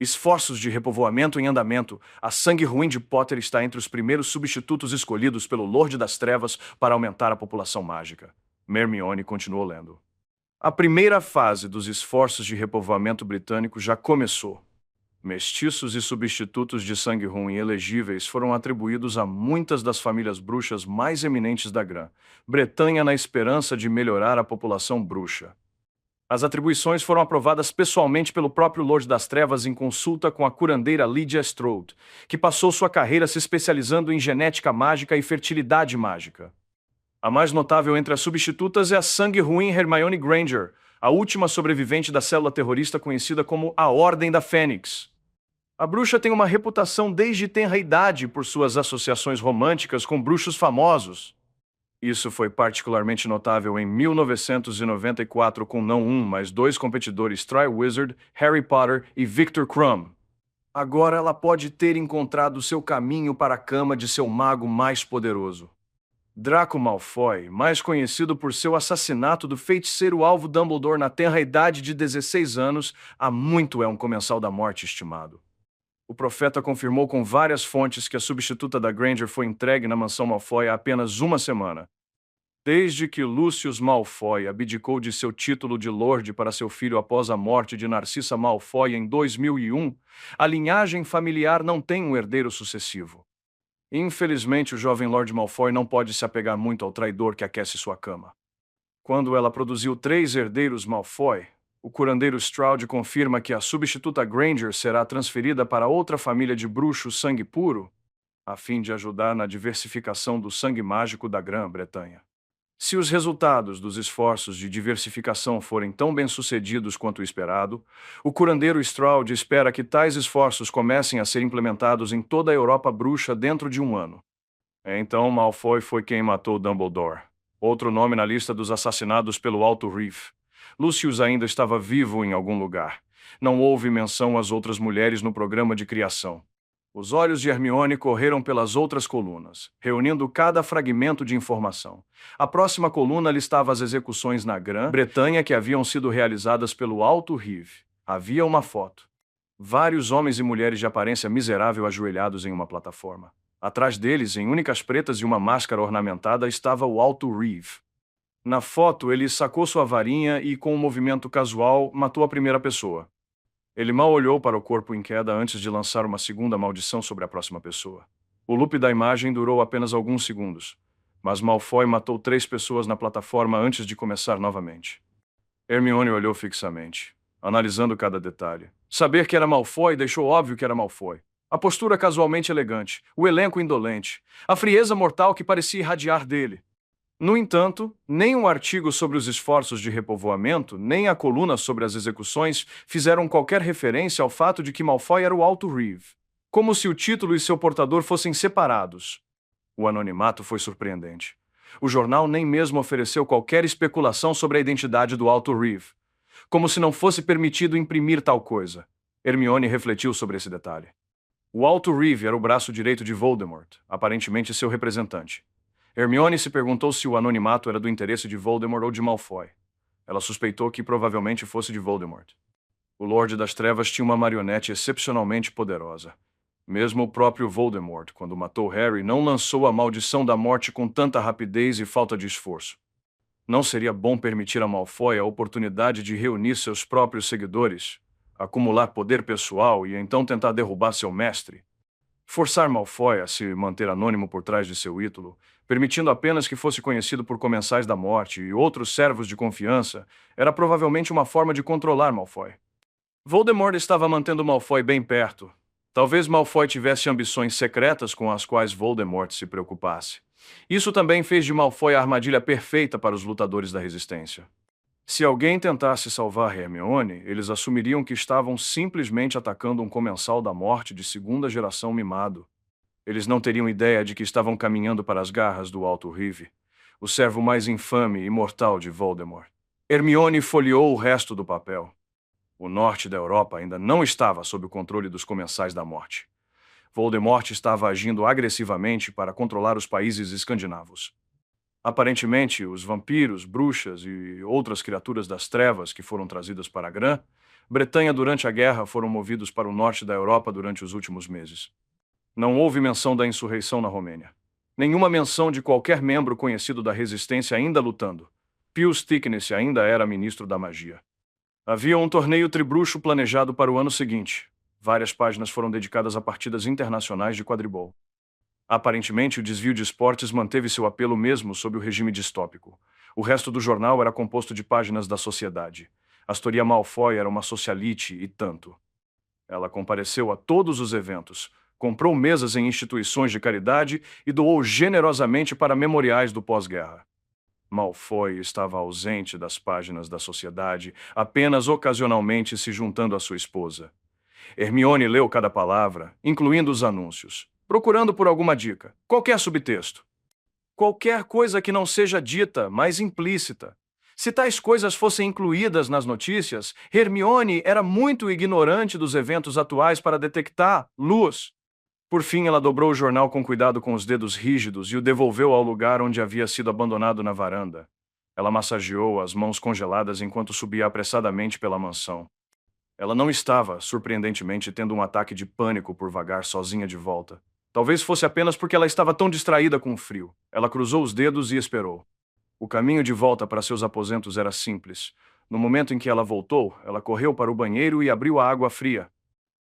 Esforços de repovoamento em andamento. A sangue ruim de Potter está entre os primeiros substitutos escolhidos pelo Lorde das Trevas para aumentar a população mágica. Hermione continuou lendo. A primeira fase dos esforços de repovoamento britânico já começou. Mestiços e substitutos de sangue ruim elegíveis foram atribuídos a muitas das famílias bruxas mais eminentes da Grã-Bretanha na esperança de melhorar a população bruxa. As atribuições foram aprovadas pessoalmente pelo próprio Lorde das Trevas em consulta com a curandeira Lydia Strode, que passou sua carreira se especializando em genética mágica e fertilidade mágica. A mais notável entre as substitutas é a sangue ruim Hermione Granger, a última sobrevivente da célula terrorista conhecida como a Ordem da Fênix. A bruxa tem uma reputação desde tenra idade por suas associações românticas com bruxos famosos. Isso foi particularmente notável em 1994 com não um, mas dois competidores Triwizard, Harry Potter e Victor Crumb. Agora ela pode ter encontrado seu caminho para a cama de seu mago mais poderoso. Draco Malfoy, mais conhecido por seu assassinato do feiticeiro alvo Dumbledore na tenra idade de 16 anos, há muito é um comensal da morte estimado. O profeta confirmou com várias fontes que a substituta da Granger foi entregue na mansão Malfoy há apenas uma semana. Desde que Lucius Malfoy abdicou de seu título de Lorde para seu filho após a morte de Narcissa Malfoy em 2001, a linhagem familiar não tem um herdeiro sucessivo. Infelizmente, o jovem Lord Malfoy não pode se apegar muito ao traidor que aquece sua cama. Quando ela produziu 3 herdeiros Malfoy, o curandeiro Stroud confirma que a substituta Granger será transferida para outra família de bruxos sangue puro, a fim de ajudar na diversificação do sangue mágico da Grã-Bretanha. Se os resultados dos esforços de diversificação forem tão bem-sucedidos quanto o esperado, o curandeiro Stroud espera que tais esforços comecem a ser implementados em toda a Europa bruxa dentro de um ano. Então Malfoy foi quem matou Dumbledore. Outro nome na lista dos assassinados pelo Alto Reef. Lucius ainda estava vivo em algum lugar. Não houve menção às outras mulheres no programa de criação. Os olhos de Hermione correram pelas outras colunas, reunindo cada fragmento de informação. A próxima coluna listava as execuções na Grã-Bretanha que haviam sido realizadas pelo Alto Reef. Havia uma foto. Vários homens e mulheres de aparência miserável ajoelhados em uma plataforma. Atrás deles, em únicas pretas e uma máscara ornamentada, estava o Alto Reef. Na foto, ele sacou sua varinha e, com um movimento casual, matou a primeira pessoa. Ele mal olhou para o corpo em queda antes de lançar uma segunda maldição sobre a próxima pessoa. O loop da imagem durou apenas alguns segundos, mas Malfoy matou 3 pessoas na plataforma antes de começar novamente. Hermione olhou fixamente, analisando cada detalhe. Saber que era Malfoy deixou óbvio que era Malfoy. A postura casualmente elegante, o elenco indolente, a frieza mortal que parecia irradiar dele. No entanto, nem um artigo sobre os esforços de repovoamento, nem a coluna sobre as execuções fizeram qualquer referência ao fato de que Malfoy era o Alto Reef, como se o título e seu portador fossem separados. O anonimato foi surpreendente. O jornal nem mesmo ofereceu qualquer especulação sobre a identidade do Alto Reef, como se não fosse permitido imprimir tal coisa. Hermione refletiu sobre esse detalhe. O Alto Reef era o braço direito de Voldemort, aparentemente seu representante. Hermione se perguntou se o anonimato era do interesse de Voldemort ou de Malfoy. Ela suspeitou que provavelmente fosse de Voldemort. O Lorde das Trevas tinha uma marionete excepcionalmente poderosa. Mesmo o próprio Voldemort, quando matou Harry, não lançou a maldição da morte com tanta rapidez e falta de esforço. Não seria bom permitir a Malfoy a oportunidade de reunir seus próprios seguidores, acumular poder pessoal e então tentar derrubar seu mestre? Forçar Malfoy a se manter anônimo por trás de seu ídolo, permitindo apenas que fosse conhecido por comensais da morte e outros servos de confiança, era provavelmente uma forma de controlar Malfoy. Voldemort estava mantendo Malfoy bem perto. Talvez Malfoy tivesse ambições secretas com as quais Voldemort se preocupasse. Isso também fez de Malfoy a armadilha perfeita para os lutadores da Resistência. Se alguém tentasse salvar Hermione, eles assumiriam que estavam simplesmente atacando um comensal da morte de 2ª geração mimado. Eles não teriam ideia de que estavam caminhando para as garras do Alto Reef, o servo mais infame e mortal de Voldemort. Hermione folheou o resto do papel. O norte da Europa ainda não estava sob o controle dos comensais da morte. Voldemort estava agindo agressivamente para controlar os países escandinavos. Aparentemente, os vampiros, bruxas e outras criaturas das trevas que foram trazidas para Grã Bretanha durante a guerra foram movidos para o norte da Europa durante os últimos meses. Não houve menção da insurreição na Romênia. Nenhuma menção de qualquer membro conhecido da resistência ainda lutando. Pius Thicknesse ainda era ministro da magia. Havia um torneio tribruxo planejado para o ano seguinte. Várias páginas foram dedicadas a partidas internacionais de quadribol. Aparentemente, o desvio de esportes manteve seu apelo mesmo sob o regime distópico. O resto do jornal era composto de páginas da sociedade. Astoria Malfoy era uma socialite e tanto. Ela compareceu a todos os eventos, comprou mesas em instituições de caridade e doou generosamente para memoriais do pós-guerra. Malfoy estava ausente das páginas da sociedade, apenas ocasionalmente se juntando à sua esposa. Hermione leu cada palavra, incluindo os anúncios, procurando por alguma dica, qualquer subtexto. Qualquer coisa que não seja dita, mas implícita. Se tais coisas fossem incluídas nas notícias, Hermione era muito ignorante dos eventos atuais para detectar luz. Por fim, ela dobrou o jornal com cuidado com os dedos rígidos e o devolveu ao lugar onde havia sido abandonado na varanda. Ela massageou as mãos congeladas enquanto subia apressadamente pela mansão. Ela não estava, surpreendentemente, tendo um ataque de pânico por vagar sozinha de volta. Talvez fosse apenas porque ela estava tão distraída com o frio. Ela cruzou os dedos e esperou. O caminho de volta para seus aposentos era simples. No momento em que ela voltou, ela correu para o banheiro e abriu a água fria.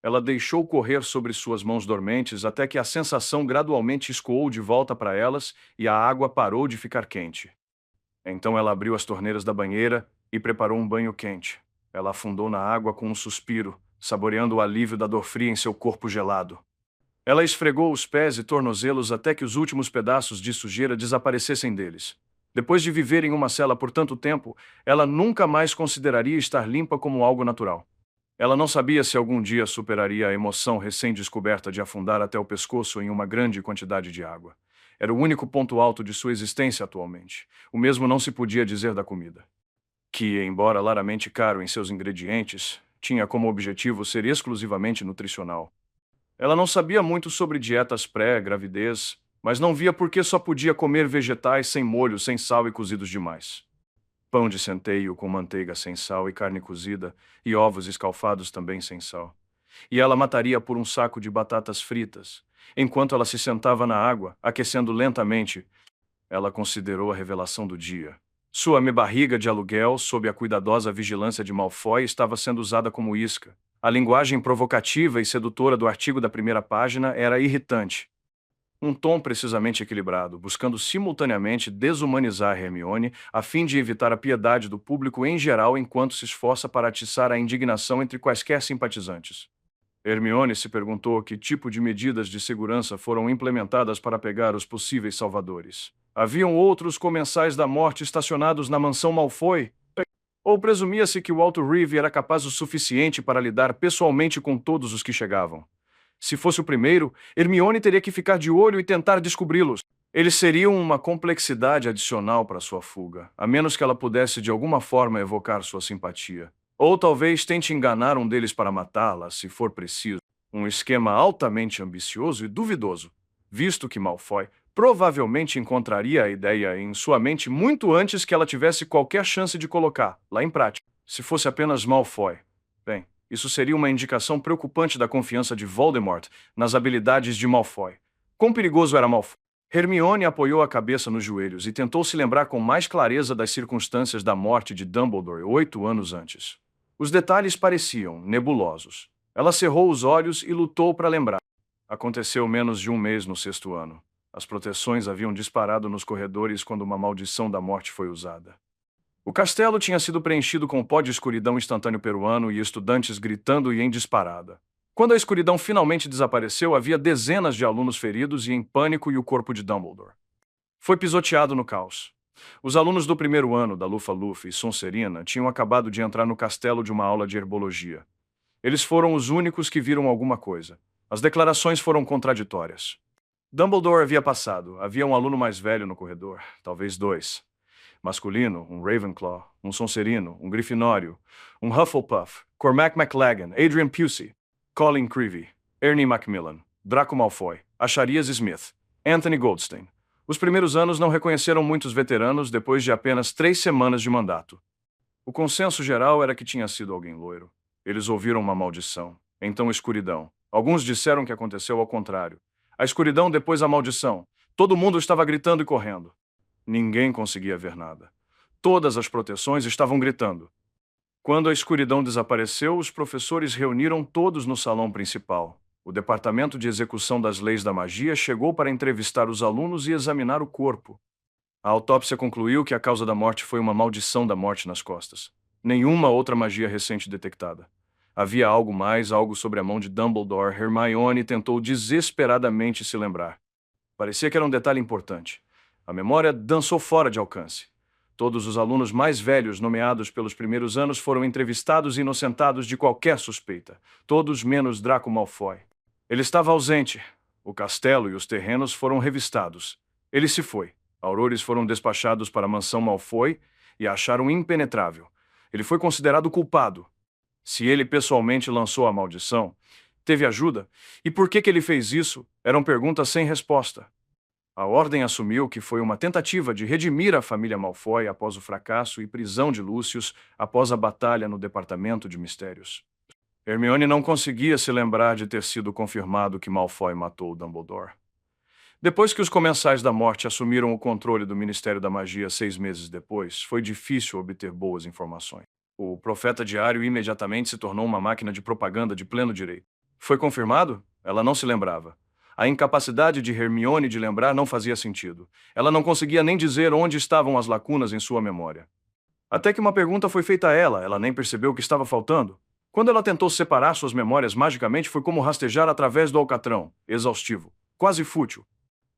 Ela deixou correr sobre suas mãos dormentes até que a sensação gradualmente escoou de volta para elas e a água parou de ficar quente. Então ela abriu as torneiras da banheira e preparou um banho quente. Ela afundou na água com um suspiro, saboreando o alívio da dor fria em seu corpo gelado. Ela esfregou os pés e tornozelos até que os últimos pedaços de sujeira desaparecessem deles. Depois de viver em uma cela por tanto tempo, ela nunca mais consideraria estar limpa como algo natural. Ela não sabia se algum dia superaria a emoção recém-descoberta de afundar até o pescoço em uma grande quantidade de água. Era o único ponto alto de sua existência atualmente. O mesmo não se podia dizer da comida, que, embora laramente caro em seus ingredientes, tinha como objetivo ser exclusivamente nutricional. Ela não sabia muito sobre dietas pré-gravidez, mas não via por que só podia comer vegetais sem molho, sem sal e cozidos demais. Pão de centeio com manteiga sem sal e carne cozida, e ovos escalfados também sem sal. E ela mataria por um saco de batatas fritas. Enquanto ela se sentava na água, aquecendo lentamente, ela considerou a revelação do dia. Sua barriga de aluguel, sob a cuidadosa vigilância de Malfoy, estava sendo usada como isca. A linguagem provocativa e sedutora do artigo da primeira página era irritante. Um tom precisamente equilibrado, buscando simultaneamente desumanizar Hermione a fim de evitar a piedade do público em geral enquanto se esforça para atiçar a indignação entre quaisquer simpatizantes. Hermione se perguntou que tipo de medidas de segurança foram implementadas para pegar os possíveis salvadores. Haviam outros comensais da morte estacionados na mansão Malfoy? Ou presumia-se que o Alto Reeve era capaz o suficiente para lidar pessoalmente com todos os que chegavam? Se fosse o primeiro, Hermione teria que ficar de olho e tentar descobri-los. Eles seriam uma complexidade adicional para sua fuga, a menos que ela pudesse de alguma forma evocar sua simpatia. Ou talvez tente enganar um deles para matá-la, se for preciso. Um esquema altamente ambicioso e duvidoso, visto que Malfoy provavelmente encontraria a ideia em sua mente muito antes que ela tivesse qualquer chance de colocá-la em prática. Se fosse apenas Malfoy, bem, isso seria uma indicação preocupante da confiança de Voldemort nas habilidades de Malfoy. Quão perigoso era Malfoy? Hermione apoiou a cabeça nos joelhos e tentou se lembrar com mais clareza das circunstâncias da morte de Dumbledore 8 anos antes. Os detalhes pareciam nebulosos. Ela cerrou os olhos e lutou para lembrar. Aconteceu menos de um mês no 6º ano. As proteções haviam disparado nos corredores quando uma maldição da morte foi usada. O castelo tinha sido preenchido com pó de escuridão instantâneo peruano e estudantes gritando e em disparada. Quando a escuridão finalmente desapareceu, havia dezenas de alunos feridos e em pânico e o corpo de Dumbledore foi pisoteado no caos. Os alunos do 1º ano da Lufa-Lufa e Sonserina tinham acabado de entrar no castelo de uma aula de herbologia. Eles foram os únicos que viram alguma coisa. As declarações foram contraditórias. Dumbledore havia passado. Havia um aluno mais velho no corredor, talvez 2. Masculino, um Ravenclaw, um Sonserino, um Grifinório, um Hufflepuff, Cormac McLaggen, Adrian Pusey, Colin Creevey, Ernie Macmillan, Draco Malfoy, Acharias Smith, Anthony Goldstein. Os primeiros anos não reconheceram muitos veteranos depois de apenas 3 semanas de mandato. O consenso geral era que tinha sido alguém loiro. Eles ouviram uma maldição. Então escuridão. Alguns disseram que aconteceu ao contrário. A escuridão depois a maldição. Todo mundo estava gritando e correndo. Ninguém conseguia ver nada. Todas as proteções estavam gritando. Quando a escuridão desapareceu, os professores reuniram todos no salão principal. O Departamento de Execução das Leis da Magia chegou para entrevistar os alunos e examinar o corpo. A autópsia concluiu que a causa da morte foi uma maldição da morte nas costas. Nenhuma outra magia recente detectada. Havia algo mais, algo sobre a mão de Dumbledore. Hermione tentou desesperadamente se lembrar. Parecia que era um detalhe importante. A memória dançou fora de alcance. Todos os alunos mais velhos nomeados pelos primeiros anos foram entrevistados e inocentados de qualquer suspeita. Todos menos Draco Malfoy. Ele estava ausente. O castelo e os terrenos foram revistados. Ele se foi. Aurores foram despachados para a mansão Malfoy e a acharam impenetrável. Ele foi considerado culpado. Se ele pessoalmente lançou a maldição, teve ajuda, e por que ele fez isso, eram perguntas sem resposta. A Ordem assumiu que foi uma tentativa de redimir a família Malfoy após o fracasso e prisão de Lúcius após a batalha no Departamento de Mistérios. Hermione não conseguia se lembrar de ter sido confirmado que Malfoy matou Dumbledore. Depois que os Comensais da Morte assumiram o controle do Ministério da Magia 6 meses depois, foi difícil obter boas informações. O Profeta Diário imediatamente se tornou uma máquina de propaganda de pleno direito. Foi confirmado? Ela não se lembrava. A incapacidade de Hermione de lembrar não fazia sentido. Ela não conseguia nem dizer onde estavam as lacunas em sua memória. Até que uma pergunta foi feita a ela nem percebeu o que estava faltando. Quando ela tentou separar suas memórias magicamente, foi como rastejar através do alcatrão, exaustivo, quase fútil.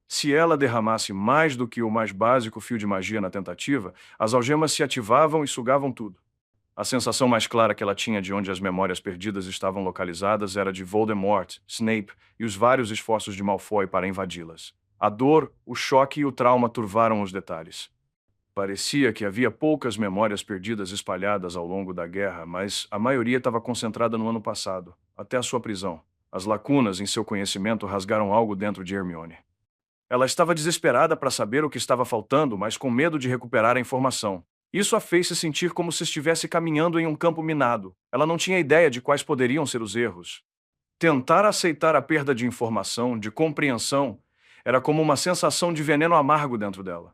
Se ela derramasse mais do que o mais básico fio de magia na tentativa, as algemas se ativavam e sugavam tudo. A sensação mais clara que ela tinha de onde as memórias perdidas estavam localizadas era de Voldemort, Snape e os vários esforços de Malfoy para invadi-las. A dor, o choque e o trauma turvaram os detalhes. Parecia que havia poucas memórias perdidas espalhadas ao longo da guerra, mas a maioria estava concentrada no ano passado, até a sua prisão. As lacunas em seu conhecimento rasgaram algo dentro de Hermione. Ela estava desesperada para saber o que estava faltando, mas com medo de recuperar a informação. Isso a fez se sentir como se estivesse caminhando em um campo minado. Ela não tinha ideia de quais poderiam ser os erros. Tentar aceitar a perda de informação, de compreensão, era como uma sensação de veneno amargo dentro dela.